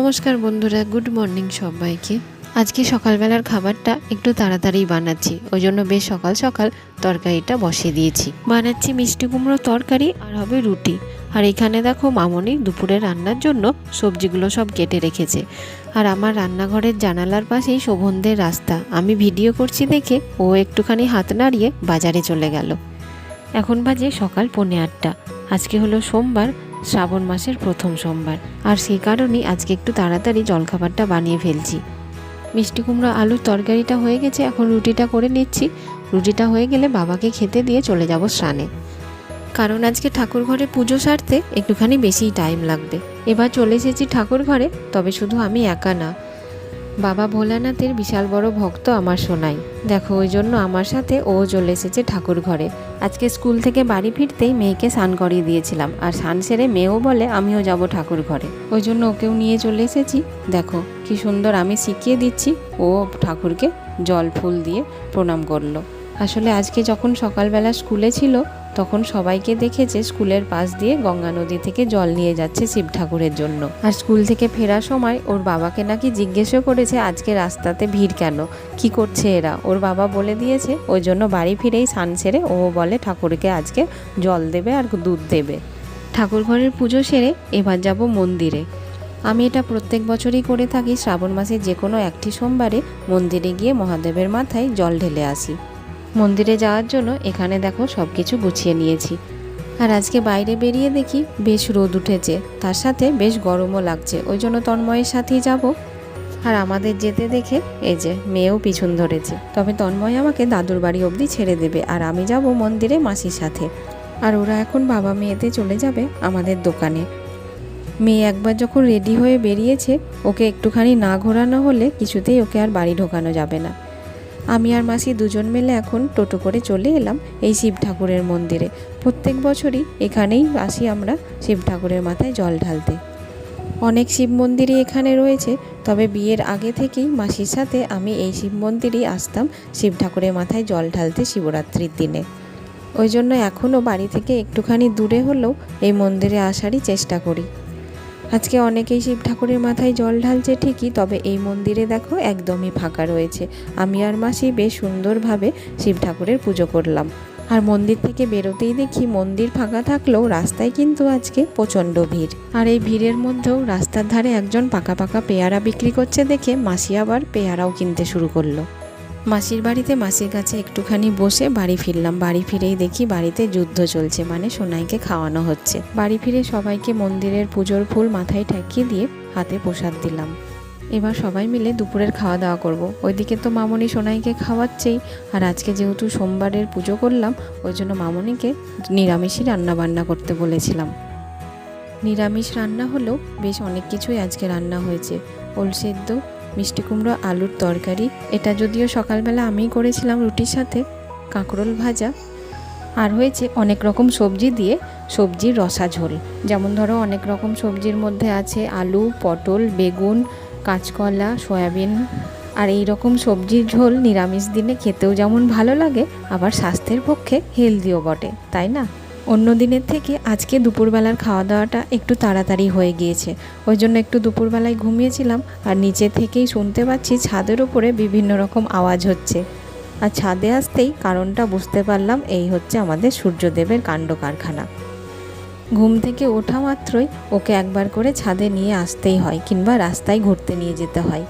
নমস্কার বন্ধুরা, good morning সবাইকে। আজকে সকালবেলার খাবারটা একটু তাড়াতাড়ি বানাচ্ছি, ওই জন্য বেশ সকাল সকাল তরকারিটা বসিয়ে দিয়েছি। বানাচ্ছি মিষ্টি কুমড়ো তরকারি আর হবে রুটি। আর এখানে দেখো মামনি দুপুরে রান্নার জন্য সবজিগুলো সব কেটে রেখেছে। আর আমার রান্নাঘরের জানালার পাশেই শোভনদের রাস্তা। আমি ভিডিও করছি দেখে ও একটুখানি হাত নাড়িয়ে বাজারে চলে গেল। এখন বাজে সকাল 8:45। আজকে হলো সোমবার, শ্রাবণ মাসের প্রথম সোমবার, আর সেই কারণেই আজকে একটু তাড়াতাড়ি জলখাবারটা বানিয়ে ফেলছি। মিষ্টি কুমড়ো আলুর তরকারিটা হয়ে গেছে, এখন রুটিটা করে নিচ্ছি। রুটিটা হয়ে গেলে বাবাকে খেতে দিয়ে চলে যাব স্নানে, কারণ আজকে ঠাকুর ঘরে পুজো সারতে একটুখানি বেশিই টাইম লাগবে। এবার চলে এসেছি ঠাকুর ঘরে, তবে শুধু আমি একা না, বাবা ভোলানাথের বিশাল বড় ভক্ত আমার সোনাই। দেখো ওই জন্য আমার সাথে ও চলে এসেছে ঠাকুর ঘরে। আজকে স্কুল থেকে বাড়ি ফিরতেই মেয়েকে স্নান করিয়ে দিয়েছিলাম, আর স্নান সেরে মেয়েও বলে আমিও যাব ঠাকুর ঘরে, ওই জন্য ওকেও নিয়ে চলে এসেছি। দেখো কি সুন্দর আমি শিখিয়ে দিচ্ছি, ও ঠাকুরকে জল ফুল দিয়ে প্রণাম করলো। আসলে আজকে যখন সকালবেলা স্কুলে ছিল তখন সবাইকে দেখেছে স্কুলের পাশ দিয়ে গঙ্গা নদী থেকে জল নিয়ে যাচ্ছে শিব ঠাকুরের জন্য। আর স্কুল থেকে ফেরার সময় ওর বাবাকে নাকি জিজ্ঞেসও করেছে আজকে রাস্তাতে ভিড় কেন, কি করছে এরা। ওর বাবা বলে দিয়েছে, ওই জন্য বাড়ি ফিরেই স্নান সেরে ও বলে ঠাকুরকে আজকে জল দেবে আর দুধ দেবে। ঠাকুর ঘরের পুজো সেরে এবার যাব মন্দিরে। আমি এটা প্রত্যেক বছরই করে থাকি, শ্রাবণ মাসে যে কোনো একটি সোমবারে মন্দিরে গিয়ে মহাদেবের মাথায় জল ঢেলে আসি। মন্দিরে যাওয়ার জন্য এখানে দেখো সব কিছু গুছিয়ে নিয়েছি। আর আজকে বাইরে বেরিয়ে দেখি বেশ রোদ উঠেছে, তার সাথে বেশ গরমও লাগছে, ওই জন্য তন্ময়ের সাথেই যাব। আর আমাদের যেতে দেখে এই যে মেয়েও পিছন ধরেছে, তবে তন্ময় আমাকে দাদুর বাড়ি অবধি ছেড়ে দেবে, আর আমি যাব মন্দিরে মাসির সাথে। আর ওরা এখন বাবা মেয়েতে চলে যাবে আমাদের দোকানে। মেয়ে একবার যখন রেডি হয়ে বেরিয়েছে, ওকে একটুখানি না ঘোরানো হলে কিছুতেই ওকে আর বাড়ি ঢোকানো যাবে না। আমি আর মাসি দুজন মিলে এখন টোটো করে চলে এলাম এই শিব ঠাকুরের মন্দিরে। প্রত্যেক বছরই এখানেই আসি আমরা শিব ঠাকুরের মাথায় জল ঢালতে। অনেক শিব মন্দিরই এখানে রয়েছে, তবে বিয়ের আগে থেকেই মাসির সাথে আমি এই শিব মন্দিরেই আসতাম শিব ঠাকুরের মাথায় জল ঢালতে শিবরাত্রির দিনে। ওই জন্য এখনও বাড়ি থেকে একটুখানি দূরে হলেও এই মন্দিরে আসারই চেষ্টা করি। আজকে অনেকেই শিব ঠাকুরের মাথায় জল ঢালছে ঠিকই, তবে এই মন্দিরে দেখো একদমই ফাঁকা রয়েছে। আমি আর মাসি বেশ সুন্দরভাবে শিব ঠাকুরের পুজো করলাম। আর মন্দির থেকে বেরোতেই দেখি মন্দির ফাঁকা থাকলেও রাস্তায় কিন্তু আজকে প্রচণ্ড ভিড়। আর এই ভিড়ের মধ্যেও রাস্তার ধারে একজন পাকা পাকা পেয়ারা বিক্রি করছে দেখে মাসি আবার পেয়ারাও কিনতে শুরু করলো। মাসির বাড়িতে মাসির কাছে একটুখানি বসে বাড়ি ফিরলাম। বাড়ি ফিরেই দেখি বাড়িতে যুদ্ধ চলছে, মানে সোনাইকে খাওয়ানো হচ্ছে। বাড়ি ফিরে সবাইকে মন্দিরের পুজোর ফুল মাথায় ঠেকিয়ে দিয়ে হাতে প্রসাদ দিলাম। এবার সবাই মিলে দুপুরের খাওয়া দাওয়া করব। ওইদিকে তো মামনি সোনাইকে খাওয়াচ্ছেই, আর আজকে যেহেতু সোমবারের পুজো করলাম ওই জন্য মামনিকে নিরামিষই রান্নাবান্না করতে বলেছিলাম। নিরামিষ রান্না হলেও বেশ অনেক কিছুই আজকে রান্না হয়েছে। ওল সেদ্ধ, মিষ্টি কুমড়ো আলুর তরকারি, এটা যদিও সকালবেলা আমিই করেছিলাম রুটির সাথে, কাঁকরোল ভাজা, আর হয়েছে অনেক রকম সবজি দিয়ে সবজির রসা ঝোল। যেমন ধরো অনেক রকম সবজির মধ্যে আছে আলু, পটল, বেগুন, কাঁচকলা, সয়াবিন। আর এই রকম সবজির ঝোল নিরামিষ দিনে খেতেও যেমন ভালো লাগে, আবার স্বাস্থ্যের পক্ষে হেলদিও বটে, তাই না? অন্য দিনের থেকে আজকে দুপুরবেলার খাওয়া দাওয়াটা একটু তাড়াতাড়ি হয়ে গিয়েছে, ওই জন্য একটু দুপুরবেলায় ঘুমিয়েছিলাম। আর নিচে থেকেই শুনতে পাচ্ছি ছাদের উপরে বিভিন্ন রকম আওয়াজ হচ্ছে। আর ছাদে আসতেই কারণটা বুঝতে পারলাম, এই হচ্ছে আমাদের সূর্যদেবের কাণ্ড কারখানা। ঘুম থেকে ওঠা মাত্রই ওকে একবার করে ছাদে নিয়ে আসতেই হয়, কিংবা রাস্তায় ঘুরতে নিয়ে যেতে হয়।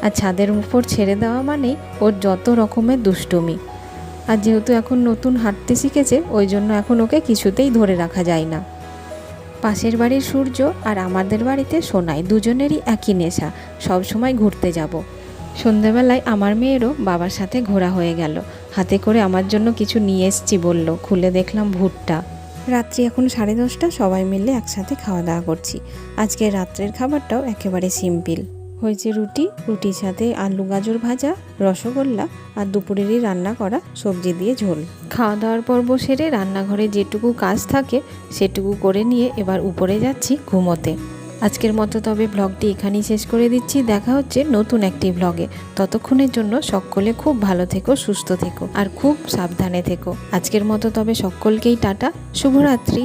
আর ছাদের উপর ছেড়ে দেওয়া মানেই ওর যত রকমের দুষ্টুমি। আর যেহেতু এখন নতুন হাঁটতে শিখেছে, ওই জন্য এখন ওকে কিছুতেই ধরে রাখা যায় না। পাশের বাড়ির সূর্য আর আমাদের বাড়িতে সোনাই, দুজনেরই একই নেশা, সব সময় ঘুরতে যাব। সন্ধেবেলায় আমার মেয়েরও বাবার সাথে ঘোরা হয়ে গেল, হাতে করে আমার জন্য কিছু নিয়ে এসছি বলল। খুলে দেখলাম ভুট্টা। রাত্রি এখন 10:30, সবাই মিলে একসাথে খাওয়া দাওয়া করছি। আজকের রাত্রের খাবারটাও একেবারে সিম্পল হয়েছে। রুটির সাথে আলু গাজর ভাজা, রসগোল্লা, আর দুপুরেরই রান্না করা সবজি দিয়ে ঝোল। খাওয়া দাওয়ার পর্ব সেরে রান্নাঘরে যেটুকু কাজ থাকে সেটুকু করে নিয়ে এবার উপরে যাচ্ছি ঘুমোতে। আজকের মতো তবে ব্লগটি এখানেই শেষ করে দিচ্ছি। দেখা হচ্ছে নতুন একটি ব্লগে। ততক্ষণের জন্য সকলে খুব ভালো থেকো, সুস্থ থেকো, আর খুব সাবধানে থেকো। আজকের মতো তবে সকলকেই টাটা, শুভরাত্রি।